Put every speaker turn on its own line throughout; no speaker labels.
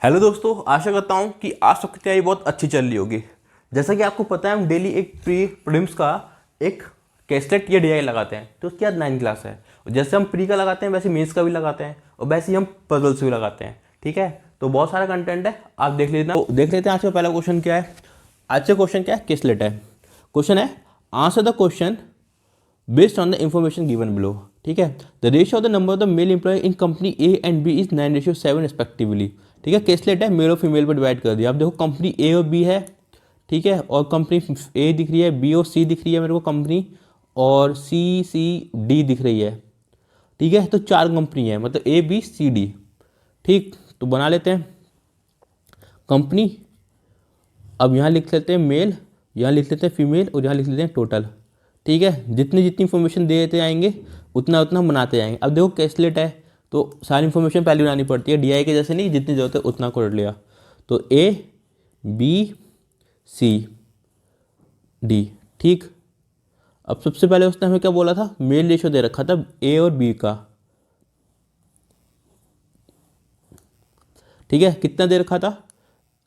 Hello दोस्तों, आशा करता हूँ कि आज सबकी तैयारी बहुत अच्छी चल रही होगी। जैसा कि आपको पता है, हम डेली एक प्री प्रीलिम्स का एक कैसलेट या डीआई लगाते हैं। तो उसके बाद 9 क्लास है। और जैसे हम प्री का लगाते हैं वैसे मेंस का भी लगाते हैं, और वैसे ही हम पजल्स भी लगाते हैं। ठीक है, तो बहुत सारा कंटेंट है, आप देख लेना। तो देख लेते हैं आज का पहला क्वेश्चन क्या है। आज का क्वेश्चन क्या है, कैसलेट है। क्वेश्चन है, answer the question based on the information given below. ठीक है, the ratio of the number of the male employ in company A and B is 9:7 respectively. ठीक है, केसलेट है, मेल और फीमेल पर डिवाइड कर दिया। अब देखो कंपनी ए और बी है, ठीक है, और कंपनी ए दिख रही है, बी और सी दिख रही है मेरे को कंपनी, और सी डी दिख रही है। ठीक है, तो 4 कंपनी है, मतलब ए बी सी डी। ठीक, तो बना लेते हैं कंपनी। अब यहाँ लिख लेते हैं मेल, यहाँ लिख लेते हैं फीमेल, और यहाँ लिख लेते हैं टोटल। ठीक है, जितनी जितनी इन्फॉर्मेशन देते जाएंगे उतना उतना हम बनाते जाएंगे। अब देखो कैसलेट है तो सारी इन्फॉर्मेशन पहले बनानी पड़ती है, डीआई के जैसे नहीं, जितनी जरूरत है उतना कर लिया। तो ए बी सी डी। ठीक, अब सबसे पहले उसने हमें क्या बोला था, मेल रेशो दे रखा था ए और बी का। ठीक है, कितना दे रखा था,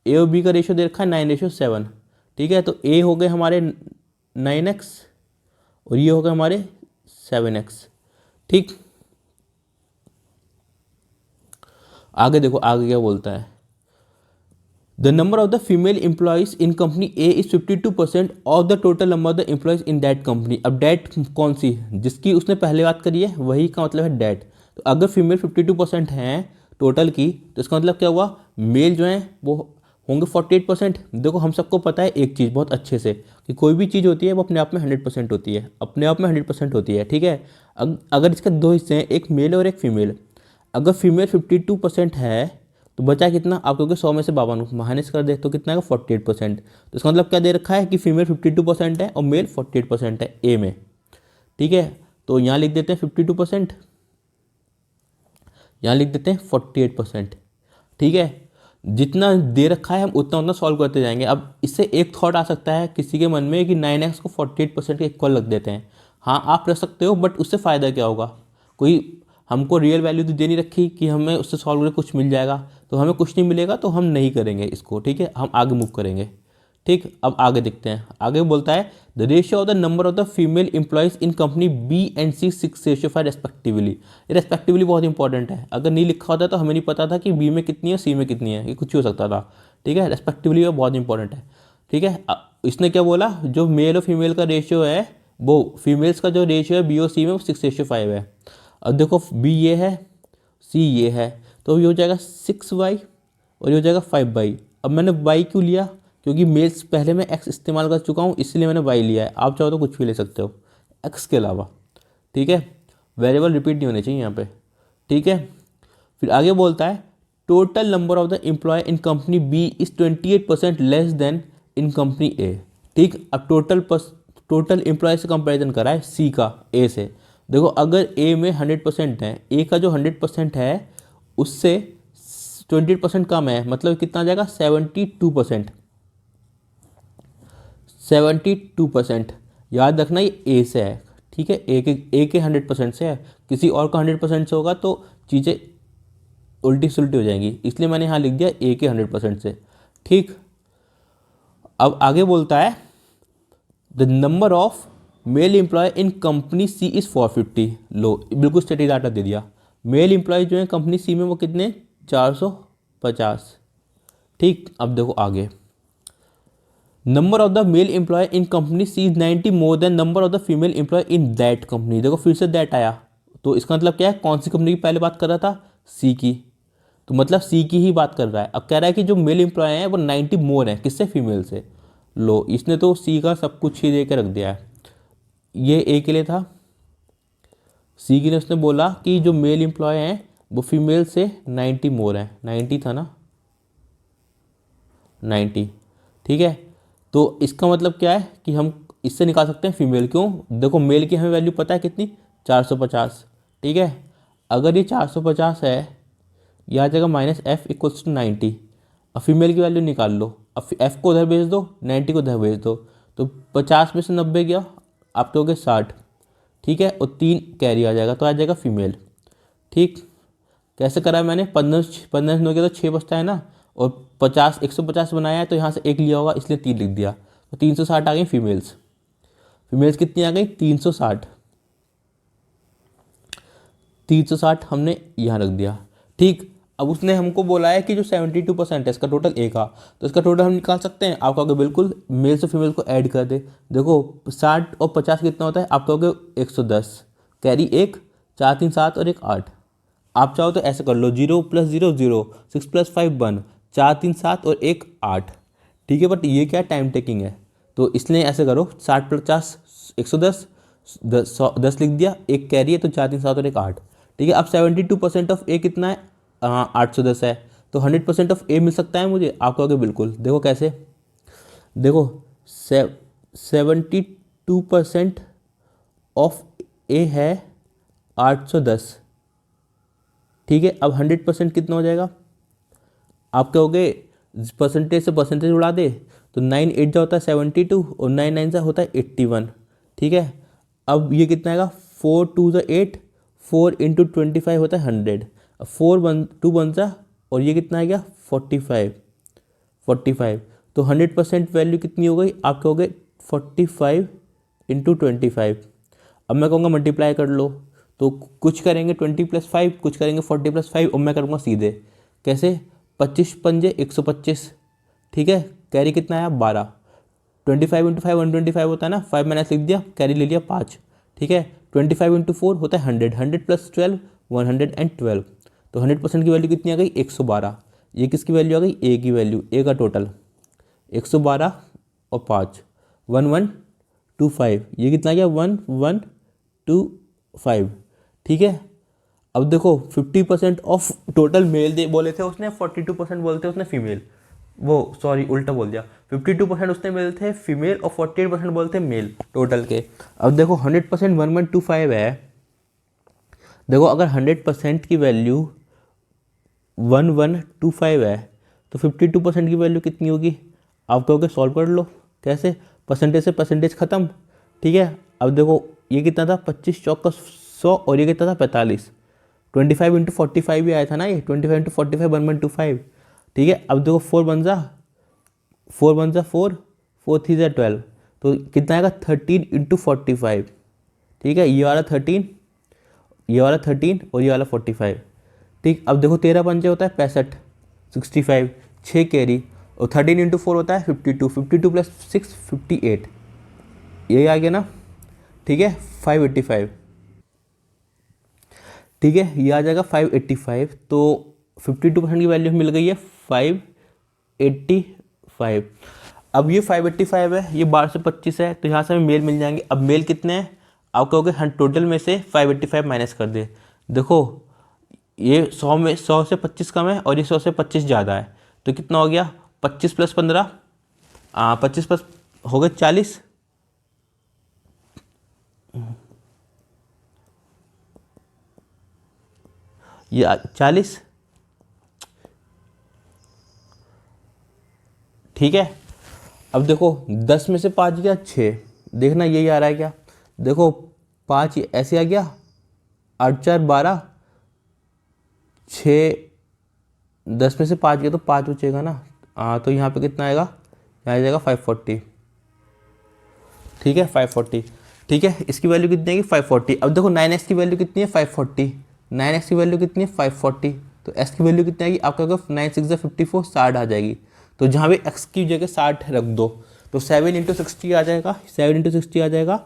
ए और बी का रेशो दे रखा है 9:7। ठीक है, तो ए हो गए हमारे 9x और ये हो गए हमारे 7x। ठीक, आगे देखो आगे क्या बोलता है। The number of the female employees in company A is 52% of the total number of the employees in that company. अब डैट कौन सी, जिसकी उसने पहले बात करी है वही का मतलब है डैट। तो अगर फीमेल 52% हैं टोटल की, तो इसका मतलब क्या हुआ, मेल जो है वो होंगे 48%। देखो हम सबको पता है एक चीज़ बहुत अच्छे से, कि कोई भी चीज़ होती है वो अपने आप में 100% होती है, अपने आप में 100% होती है। ठीक है, अगर इसके 2 हिस्से हैं, एक मेल और एक फीमेल, अगर फीमेल 52% है तो बचा कितना, आप क्योंकि 100 में से 52 माइनस कर दे तो कितना है 48%। तो इसका मतलब क्या दे रखा है कि फीमेल 52% है और मेल 48% है ए में। ठीक है, तो यहाँ लिख देते हैं 52%, यहाँ लिख देते हैं 48%। ठीक है, जितना दे रखा है हम उतना उतना सॉल्व करते जाएंगे। अब इससे एक थॉट आ सकता है किसी के मन में कि 9x को 48% के इक्वल रख देते हैं। हाँ आप रख सकते हो, बट उससे फ़ायदा क्या होगा, कोई हमको रियल वैल्यू तो दे नहीं रखी कि हमें उससे सॉल्व करके कुछ मिल जाएगा, तो हमें कुछ नहीं मिलेगा तो हम नहीं करेंगे इसको। ठीक है, हम आगे मूव करेंगे। ठीक, अब आगे देखते हैं, आगे बोलता है the ratio of the number of the female employees in company B and C 6:5 respectively. ये रेस्पेक्टिवली बहुत इंपॉर्टेंट है, अगर नहीं लिखा होता तो हमें नहीं पता था कि बी में कितनी है सी में कितनी है, ये कुछ हो सकता था। ठीक है, रेस्पेक्टिवली वो बहुत इंपॉर्टेंट है। ठीक है, इसने क्या बोला, जो मेल और फीमेल का रेशियो है, वो फीमेल्स का जो रेशियो है बी और सी में वो 6:5 है। अब देखो बी ये है, सी ये है, तो ये हो जाएगा 6y और ये हो जाएगा 5y। अब मैंने y क्यों लिया, क्योंकि मेल्स पहले मैं x इस्तेमाल कर चुका हूँ, इसलिए मैंने y लिया है। आप चाहो तो कुछ भी ले सकते हो x के अलावा। ठीक है, वेरिएबल रिपीट नहीं होने चाहिए यहाँ पे। ठीक है, फिर आगे बोलता है total number of the employ in company B is 28% less than in company A. ठीक, अब टोटल एम्प्लॉय से कंपेरिजन करा है सी का ए से। देखो अगर ए में 100% है, ए का जो 100% है उससे 28% कम है, मतलब कितना आ जाएगा 72%। 72% याद रखना ये ए से है। ठीक है, ए के 100% से है, किसी और का 100% से होगा तो चीज़ें उल्टी सुलटी हो जाएंगी, इसलिए मैंने यहाँ लिख दिया ए के 100% से। ठीक, अब आगे बोलता है the number of male employ in company C is 450। लो बिल्कुल स्टेटिक डाटा दे दिया, मेल एम्प्लॉय जो है कंपनी सी में वो कितने 450। ठीक, अब देखो आगे, number of the male employ in company C is 90 more than number of the female employ in that company. देखो फिर से दैट आया, तो इसका मतलब क्या है, कौन सी कंपनी की पहले बात कर रहा था, सी की, तो मतलब सी की ही बात कर रहा है। अब कह रहा है कि जो मेल एम्प्लॉय हैं वो 90 मोर है, किससे, फीमेल से। लो इसने तो सी का सब कुछ ही दे के रख दिया है। ये ए के लिए था, सी के लिए उसने बोला कि जो मेल एम्प्लॉय हैं वो फीमेल से 90 मोर है, 90 था ना, 90। ठीक है, तो इसका मतलब क्या है कि हम इससे निकाल सकते हैं फीमेल। क्यों, देखो मेल की हमें वैल्यू पता है कितनी, 450। ठीक है, अगर ये 450 है, यह आ जाएगा -f=90। अब फीमेल की वैल्यू निकाल लो, अब f को उधर भेज दो, 90 को उधर भेज दो, तो 50 में से 90 गया, आप तो हो गए 60। ठीक है, और 3 कैरी आ जाएगा, तो आ जाएगा फीमेल। ठीक, कैसे करा है मैंने, 15 15 9 के तो 6 बचता है ना, और 50 150 बनाया है तो यहाँ से एक लिया होगा इसलिए 3 लिख दिया, तो 360 आ गई फीमेल्स। फीमेल्स कितनी आ गई? 360। 360 हमने यहाँ रख दिया। ठीक, अब उसने हमको बोला है कि जो 72% है इसका टोटल ए का, तो इसका टोटल हम निकाल सकते हैं। आप कहोगे बिल्कुल, मेल से फीमेल को ऐड कर दे। देखो 60 और 50 कितना होता है? आप कहोगे 110, कैरी एक, 4 3 7 और एक 8। आप चाहो तो ऐसे कर लो, 0 + 0 0, 6 + 5 1, 4 3 7 और एक 8। ठीक है, बट ये क्या टाइम टेकिंग है, तो इसलिए ऐसे करो 60 + 50 110, 10 लिख दिया, एक कैरी है तो 4 3 7 और एक 8। ठीक है, अब 72% ऑफ ए कितना है? 810 है, तो 100% ऑफ ए मिल सकता है मुझे। आप कहोगे बिल्कुल, देखो कैसे, देखो 72% ऑफ ए है 810। ठीक है, अब 100% कितना हो जाएगा? आप कहोगे परसेंटेज से परसेंटेज उड़ा दे, तो 9 8 जा होता है 72 और 9 9 जा होता है 81। ठीक है, अब ये कितना आएगा? 4 2 जा 8, 4 × 25 होता है 100। अब 4 2 बन जा, और ये कितना आ गया? 45। तो 100% वैल्यू कितनी हो गई? आप कहोगे 45 × 25। अब मैं कहूँगा मल्टीप्लाई कर लो, तो कुछ करेंगे 20 + 5, कुछ करेंगे 40 + 5, और मैं करूँगा सीधे। कैसे? 25 पंजे 125। ठीक है, कैरी कितना आया? 12। 25 × 5 125 होता है ना, 5 मैंने लिख दिया, कैरी ले लिया 5। ठीक है, 25 × 4 होता है 100, 100 + 12 112। तो 100% की वैल्यू कितनी आ गई? 112। ये किसकी वैल्यू आ गई? ए की वैल्यू, ए का टोटल 112 और 5 1125। ये कितना आ गया? 1125। ठीक है, अब देखो 50% ऑफ टोटल मेल दे बोले थे उसने, 42% बोलते थे उसने फीमेल, वो सॉरी उल्टा बोल दिया, 52% उसने मेल थे फीमेल और 48% बोलते मेल टोटल के। अब देखो 100% 1125 है। देखो अगर 100% की वैल्यू 1125 है तो 52% की वैल्यू कितनी होगी? आप कहोगे सॉल्व कर लो। कैसे? परसेंटेज से परसेंटेज ख़त्म। ठीक है, अब देखो ये कितना था? 25 चौक का 100, और ये कितना था? 45। 25 × 45 भी आया था ना, ये 25 × 45 1125। ठीक है, अब देखो 4 बन जा, 4 बन जा 4, 4 3 जा 12, तो कितना आएगा? 13 × 45। ठीक है, ये वाला 13, ये वाला 13 और ये वाला 45। ठीक, अब देखो 13 पंजे होता है 65, 65, 6 कैरी, और 13 × 4 होता है 52, 52 + 6 58। ये आ गया ना। ठीक है, 585। ठीक है, ये आ जाएगा 585। तो 52% की वैल्यू मिल गई है 585। अब ये 585 है, ये 12 से 25 है, तो यहाँ से हमें मेल मिल जाएंगे। अब मेल कितने हैं? आप कहोगे हम टोटल में से 585 माइनस कर दे। देखो ये 100 से 25 कम है और ये 100 से 25 ज़्यादा है, तो कितना हो गया? 25 + 15, 25 प्लस हो गए 40। ये 40। ठीक है, अब देखो 10 में से 5 गया 6, देखना यही आ रहा है क्या? देखो 5 ऐसे आ गया, 8 4 12, 6, 10 में से 5 गया तो 5 बचेगा ना। तो यहाँ पे कितना आएगा? यहाँ आ जाएगा 540। ठीक है, 540। ठीक है, इसकी वैल्यू कितनी आएगी? 540। अब देखो 9x की वैल्यू कितनी है? 540। 9x की वैल्यू कितनी है? 540। तो s की वैल्यू कितनी आएगी? आपका 9 6 54, 60 आ जाएगी। तो जहाँ भी x की जगह 60 रख दो, तो 7 × 60 आ जाएगा। 7 × 60 आ जाएगा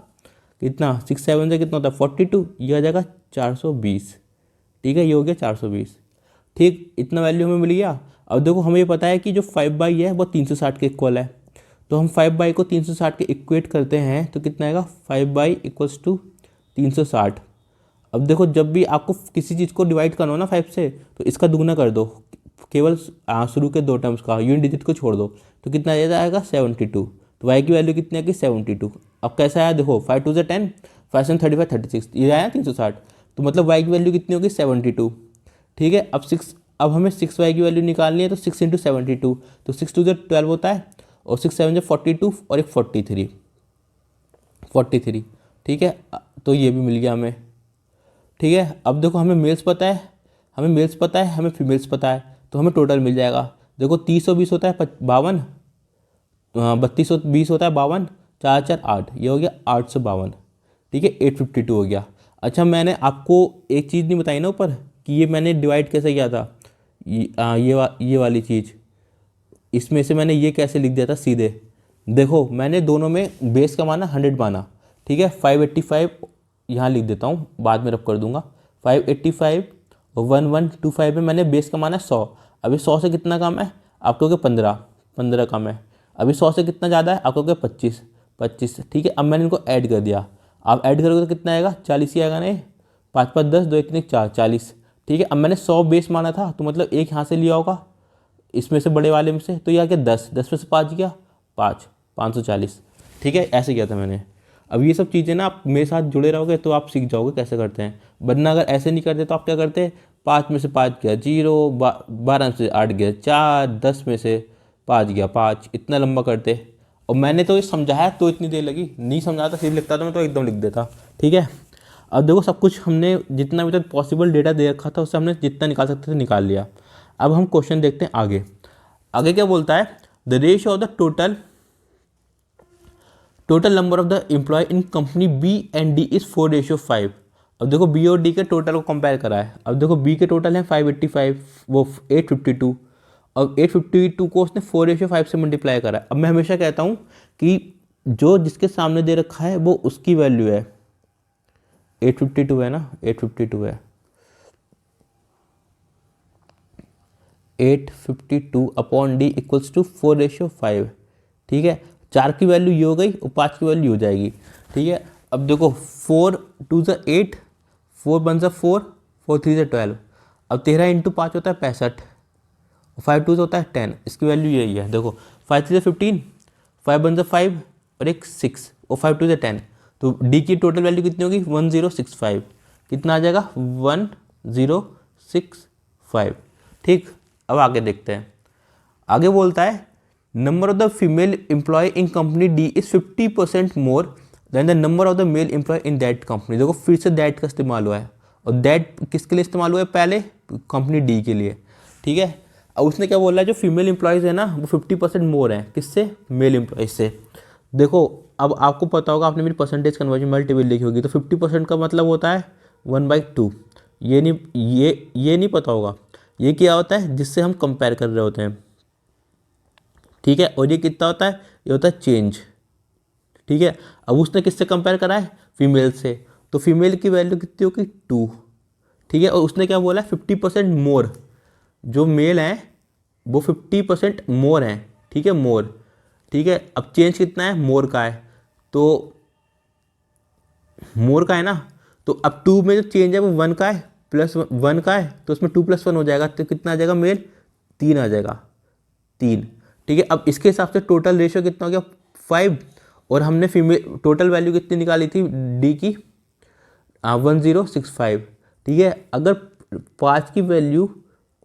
कितना? 6 7 से कितना होता है? 42। ये आ जाएगा 420। ठीक है, ये हो गया 420। ठीक, इतना वैल्यू हमें मिल गया। अब देखो हमें ये पता है कि जो 5/, है वो 360 के इक्वल है, तो हम 5/, को 360 के इक्वेट करते हैं तो कितना आएगा? 5/, = 360। अब देखो जब भी आपको किसी चीज़ को डिवाइड करना हो ना 5 से, तो इसका दुगना कर दो, केवल शुरू के 2 टर्म्स का, यूनिट डिजिट को छोड़ दो, तो कितना आ जाएगा? 72। तो y की वैल्यू कितनी आएगी? 72। अब कैसा आया? देखो 5 2 = 10, 5 7 35 36, ये आया 360। तो मतलब y की वैल्यू कितनी होगी? 72। ठीक है, अब हमें 6y की वैल्यू निकालनी है, तो 6 × 72, तो 6 2 = 12 होता है, और 6 7 = 42 और एक 43। ठीक है, तो ये भी मिल गया हमें। ठीक है, अब देखो हमें मेल्स पता है, हमें फीमेल्स पता है, तो हमें टोटल मिल जाएगा। देखो 30 और 20 होता है 52, 32 और 20 होता है 52, 4 4 8, ये हो गया 852। ठीक है, 852 हो गया। अच्छा, मैंने आपको एक चीज़ नहीं बताई ना ऊपर कि ये मैंने डिवाइड कैसे किया था, ये वाली चीज़, इसमें से मैंने ये कैसे लिख दिया था सीधे। देखो मैंने दोनों में बेस का माना 100 माना। ठीक है, 585 यहाँ लिख देता हूँ, बाद में रब कर दूंगा। 585 और 1125 में मैंने बेस का माना 100। अभी 100 से कितना कम है, आप कहोगे 15, 15 कम है। अभी 100 से कितना ज़्यादा है, आप कहोगे 25, 25। ठीक है, अब मैंने इनको ऐड कर दिया। आप ऐड करोगे तो कितना आएगा, 40 ही आएगा ना। ये 5 5 10, 2 1 4, 40। ठीक है, अब मैंने 100 बेस माना था, तो मतलब एक यहाँ से लिया होगा इसमें से, बड़े वाले में से, तो यह क्या 10, 10 में से 5 गया 5, 540। ठीक है, ऐसे किया था मैंने। अब ये सब चीज़ें ना आप मेरे साथ जुड़े रहोगे तो आप सीख जाओगे कैसे करते हैं, वरना अगर ऐसे नहीं करते तो आप क्या करते, 5 में से 5 गया 0, 12 में से 8 गया 4, 10 में से 5 गया 5, इतना लंबा करते। और मैंने तो ये समझाया तो इतनी देर लगी, नहीं समझाता सीधे लिखता तो मैं तो एकदम लिख देता। ठीक है, अब देखो सब कुछ हमने जितना भी तक पॉसिबल डेटा दे रखा था उससे हमने जितना निकाल सकते थे निकाल लिया। अब हम क्वेश्चन देखते हैं आगे। आगे क्या बोलता है, the ratio of the total number of the employ in company B and D is 4:5। अब देखो बी और डी के टोटल को कंपेयर करा है। अब देखो बी के टोटल है 585, वो 852, और 852 को उसने 4:5 से मल्टीप्लाई करा है। अब मैं हमेशा कहता हूँ कि जो जिसके सामने दे रखा है वो उसकी वैल्यू है। 852 है ना, 852 है, 852 अपॉन डी इक्वल्स टू 4:5। ठीक है, 4 की वैल्यू ये हो गई और 5 की वैल्यू हो जाएगी। ठीक है, अब देखो 4 2 ज़ा 8, 4 1 ज़ा 4, 4 3 ज़ा 12। अब 13 इंटू 5 होता है 65, 5 2 होता है 10, इसकी वैल्यू यही है। देखो 5 3 ज़ा 15, 5 1 ज़ा 5 और एक 6, और 5 2 ज़ा 10। तो डी की टोटल वैल्यू कितनी होगी, 1065। कितना आ जाएगा, 1065। ठीक, अब आगे देखते हैं। आगे बोलता है number of the female employ in company D is 50% more than the number of the male employ in that company. देखो फिर से दैट का इस्तेमाल हुआ है, और दैट किसके लिए इस्तेमाल हुआ है, पहले कंपनी डी के लिए। ठीक है, अब उसने क्या बोला है, जो फीमेल एम्प्लॉयज़ है ना वो 50% मोर हैं, किससे, मेल एम्प्लॉयज से। देखो अब आपको पता होगा, आपने मेरी परसेंटेज कन्वर्जन मल्टीपल लिखी होगी, तो 50% का मतलब होता है 1/2। ये नहीं पता होगा, ये क्या होता है, जिससे हम कंपेयर कर रहे होते हैं। ठीक है, और ये कितना होता है, ये होता है चेंज। ठीक है, अब उसने किससे कंपेयर करा है, फीमेल से, तो फीमेल की वैल्यू कितनी होगी 2। ठीक है, और उसने क्या बोला है, 50% मोर, जो मेल हैं वो 50% मोर हैं। ठीक है, मोर। ठीक है, अब चेंज कितना है, मोर का है, तो मोर का है ना, तो अब 2 में जो चेंज है वो 1 का है, +1 का है, तो उसमें 2 + 1 हो जाएगा, तो कितना आ जाएगा मेल, 3 आ जाएगा, 3। ठीक है, अब इसके हिसाब से टोटल रेशियो कितना हो गया, 5, और हमने फीमेल टोटल वैल्यू कितनी निकाली थी डी की, 1065। ठीक है, अगर 5 की वैल्यू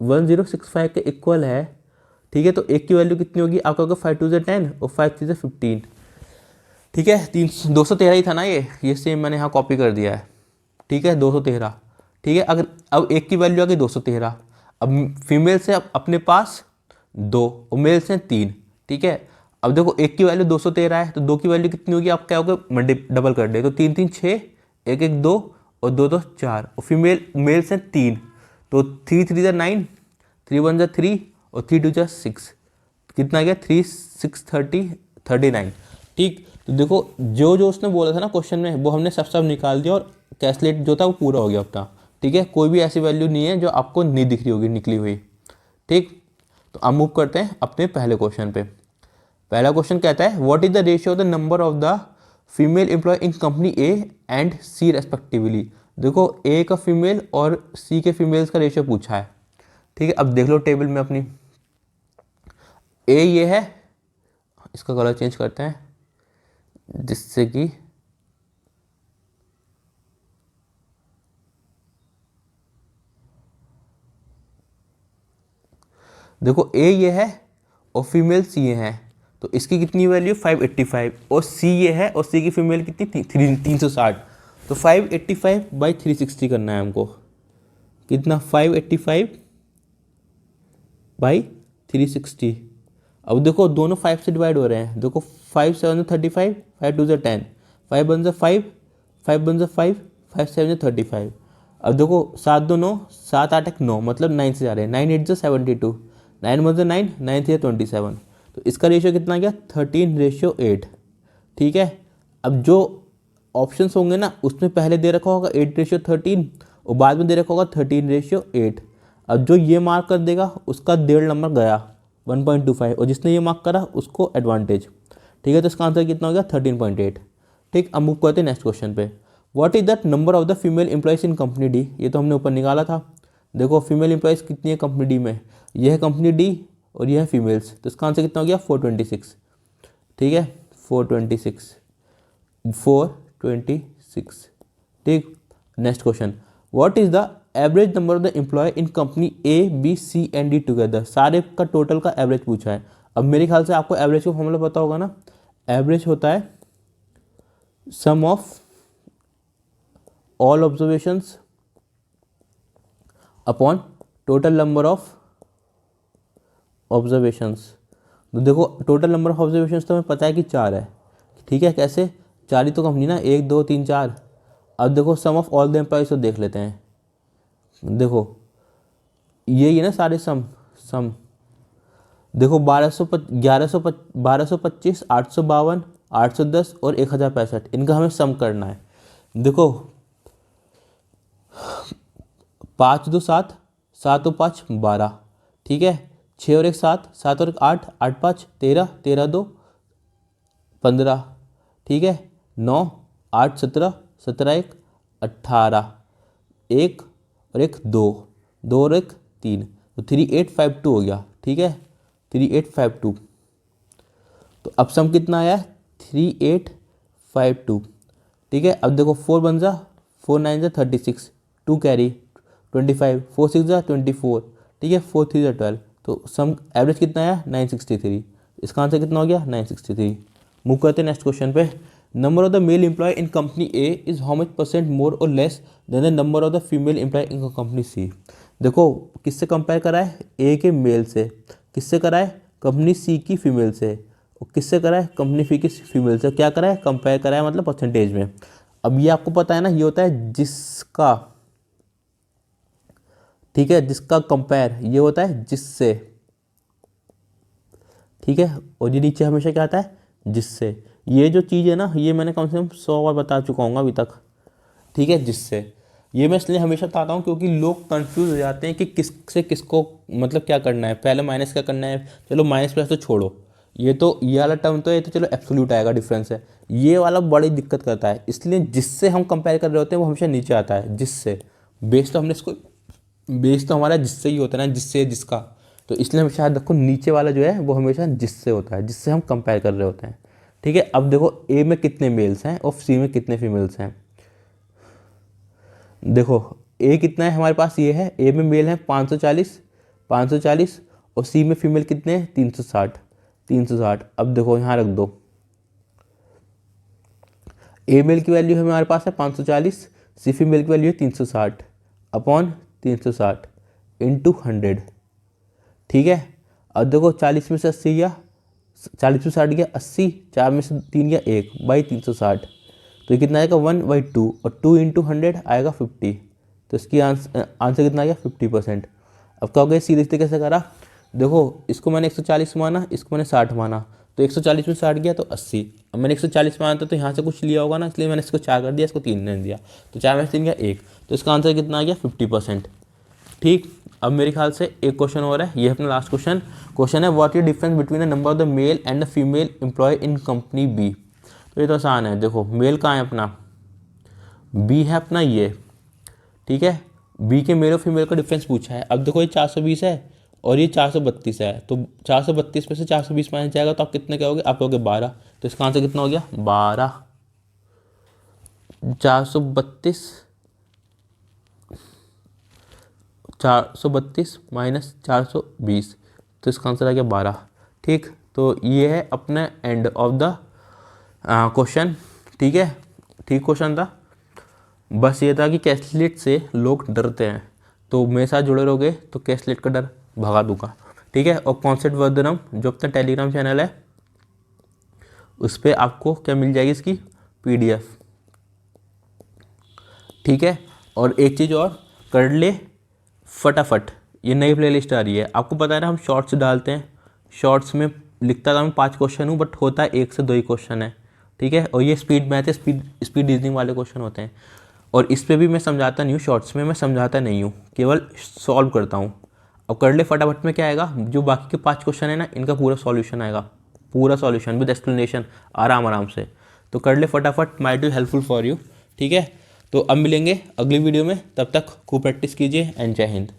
1065 के इक्वल है, ठीक है, तो एक की वैल्यू कितनी होगी, आपका होगा 5 2 ज़ा 10 और 5 3 ज़ा 15। ठीक है, 213 ही था ना ये सेम मैंने यहाँ कॉपी कर दिया है। ठीक है, 213। ठीक है, अगर अब एक की वैल्यू आ गई 213, अब फीमेल से अपने पास 2 और मेल से 3। ठीक है, अब देखो एक की वैल्यू 213 है, तो 2 की वैल्यू कितनी होगी, आप क्या होगा डबल कर दे, तो 3 3 6, 1 1 2 और 2 2 4, और फीमेल मेल से 3, तो 3 3 ज़ा 9, 3 1 ज़ा 3 और 3 2 ज़ा 6, कितना गया 3 6 30 39। ठीक, तो देखो जो जो उसने बोला था ना क्वेश्चन में, वो हमने सब निकाल दिया, और कैलकुलेट जो था वो पूरा हो गया अपना। ठीक है, कोई भी ऐसी वैल्यू नहीं है जो आपको नहीं दिख रही होगी निकली हुई। ठीक, तो अब मूव करते हैं अपने पहले क्वेश्चन पे। पहला क्वेश्चन कहता है what is the ratio of the number of the female employ in company A and C respectively. देखो ए का फीमेल और सी के फीमेल्स का रेशियो पूछा है। ठीक है, अब देख लो टेबल में अपनी, ए ये है, इसका कलर चेंज करते हैं जिससे कि देखो ए ये है और फीमेल सी ये है, तो इसकी कितनी वैल्यू 585, और सी ये है और सी की फीमेल कितनी 360, तो 585/360 करना है हमको। कितना 585/360। 360। अब देखो दोनों 5 से डिवाइड हो रहे हैं, देखो 5 7 35, 5 2 10, 5 1 5, 5 1 5, 5 7 35। अब देखो 7 2 9, 7 8 1 9, मतलब 9 से जा रहे हैं, 9 8 72, 9 1 9, 9 3 27। तो इसका रेशियो कितना गया 13:8। ठीक है। अब जो ऑप्शंस होंगे ना उसमें पहले दे रखा होगा 8:13 और बाद में दे रखा होगा 13:8। अब जो ये मार्क कर देगा उसका 1.5 नंबर गया 1.25, और जिसने ये मार्क करा उसको एडवांटेज। ठीक है, तो इसका आंसर कितना हो गया 13.8। ठीक, अब मूव करते हैं नेक्स्ट क्वेश्चन पे। What is the number of the female employees in company D. ये तो हमने ऊपर निकाला था। देखो फीमेल एम्प्लॉयज कितनी है कंपनी डी में, यह है कंपनी डी और यह है फीमेल्स, तो इसका आंसर कितना हो गया 426। ठीक है, 426। ठीक, next question. What is the average number of the employ in company A B C and D together. सारे का टोटल का एवरेज पूछा है। अब मेरे ख्याल से आपको एवरेज का फॉर्मूला पता होगा ना। एवरेज होता है sum of all observations upon total number of observations. तो देखो टोटल नंबर ऑफ ऑब्जर्वेशंस तो हमें पता है कि 4 है। ठीक है, कैसे 4 ही तो कंपनी ना, 1 2 3 4। अब देखो सम ऑफ ऑल द एम्प्लॉयज तो देख लेते हैं। देखो यही है ना सारे सम। देखो 1225, 852, 810 और 1065, इनका हमें सम करना है। देखो 5 2 7, 7 2 5 12। ठीक है, 6 और 1 7, 7 और 1 8, 8 5 13, 13 2 15। ठीक है, 9 8 17, 17 1 18, 1 और 1 2, 2 और 1 3, तो 3852 हो गया। ठीक है, 3852। तो अब सम कितना आया 3852। ठीक है, अब देखो 4 1 जा 4 9 जा 36, 2 कैरी 25, 4 6 जा 24। ठीक है, 4 3 जा 12। तो सम एवरेज कितना आया 963। इसका आंसर कितना हो गया 963। मूव करते हैं नेक्स्ट क्वेश्चन पे। Number of the male employ in company A is how much % more और less than the number of the female employ in company C. देखो किससे कंपेयर करा है, ए के मेल से, किससे करा है कंपनी सी की फीमेल से, और किससे करा है कंपनी सी की फीमेल से। क्या करा है कंपेयर करा है, मतलब परसेंटेज में। अब ये आपको पता है ना, ये होता है जिसका। ठीक है, जिसका कंपेयर ये होता है जिससे। ठीक है, और ये नीचे हमेशा क्या आता है जिससे। ये जो चीज़ है ना, ये मैंने कम से कम 100 बार बता चुका हूँ अभी तक। ठीक है, जिससे ये मैं इसलिए हमेशा बताता हूँ क्योंकि लोग कंफ्यूज हो जाते हैं कि किससे किसको मतलब क्या करना है, पहले माइनस क्या करना है। चलो माइनस प्लस तो छोड़ो, ये वाला टर्म तो ये तो चलो एब्सोल्यूट आएगा, डिफरेंस है। ये वाला बड़ी दिक्कत करता है, इसलिए जिससे हम कंपेयर कर रहे होते हैं वो हमेशा नीचे आता है जिससे। बेस तो हमने इसको, बेस तो हमारा जिससे ही होता है ना, जिससे जिसका। तो इसलिए हमेशा याद रखो नीचे वाला जो है वो हमेशा जिससे होता है, जिससे हम कंपेयर कर रहे होते हैं। ठीक है, अब देखो ए में कितने मेल्स हैं और सी में कितने फीमेल्स हैं। देखो ए कितना है हमारे पास, ये है ए में मेल है 540 और सी में फीमेल कितने हैं 360। अब देखो यहाँ रख दो, ए मेल की वैल्यू हमारे पास है 540, सी फीमेल की वैल्यू है 360 अपॉन 360 इंटू 100। ठीक है, अब देखो 40 में से 80 गया, 40 में 60 गया 80, 4 में से 3 गया 1 बाई 360। तो ये कितना आएगा 1/2 और 2 इंटू 100 आएगा 50। तो इसकी आंसर कितना आ गया 50%। अब क्या हो गया सीधे सीधे कैसे करा, देखो इसको मैंने 140 माना, इसको मैंने 60 माना, तो 140 में 60 गया तो 80। अब मैंने 140 माना था तो यहाँ से कुछ लिया होगा ना, इसलिए मैंने इसको 4 कर दिया, इसको 3 ने दिया, तो 4 में से 3 गया 1। तो इसका आंसर कितना आ गया 50%। ठीक, अब मेरे ख्याल से एक क्वेश्चन और है, ये अपना लास्ट क्वेश्चन है what is difference between the number of the male and the female employ in company B. तो ये तो आसान है, देखो मेल कहाँ है अपना, बी है अपना ये। ठीक है, बी के मेल और फीमेल का डिफरेंस पूछा है। अब देखो ये 420 है और ये 432 है, तो 432 में से 420 माइनस जाएगा तो आप कितने कहोगे, आप कहोगे 12। तो इसका आंसर कितना हो गया 12। 432 माइनस 420, तो इसका आंसर आ गया 12। ठीक, तो ये है अपना एंड ऑफ द क्वेश्चन। ठीक है, ठीक क्वेश्चन था, बस ये था कि कैसलेट से लोग डरते हैं, तो मेरे साथ जुड़े रहोगे तो कैसलेट का डर भगा दूंगा। ठीक। ठीक है। और कॉन्सेप्ट वर्धनम जो अपना टेलीग्राम चैनल है उस पर आपको क्या मिल जाएगी, इसकी PDF, ठीक है। और एक चीज़ और, कर ले फटाफट, ये नई प्लेलिस्ट आ रही है। आपको पता है ना हम शॉर्ट्स डालते हैं, शॉर्ट्स में लिखता था मैं 5 क्वेश्चन हूँ, बट होता है 1 से 2 ही क्वेश्चन है, ठीक है। और ये स्पीड मैथ है, स्पीड रीजनिंग वाले क्वेश्चन होते हैं। और इस पर भी मैं समझाता नहीं हूँ, शॉर्ट्स में मैं समझाता नहीं हूँ, केवल सॉल्व करता हूँ। अब कर ले फटाफट में क्या आएगा, जो बाकी के 5 क्वेश्चन है ना, इनका पूरा सॉल्यूशन आएगा, पूरा सॉल्यूशन विद एक्सप्लेनेशन, आराम आराम से। तो कर ले फटाफट, might be helpful for you, ठीक है। तो अब मिलेंगे अगली वीडियो में, तब तक खूब प्रैक्टिस कीजिए एंड जय हिंद।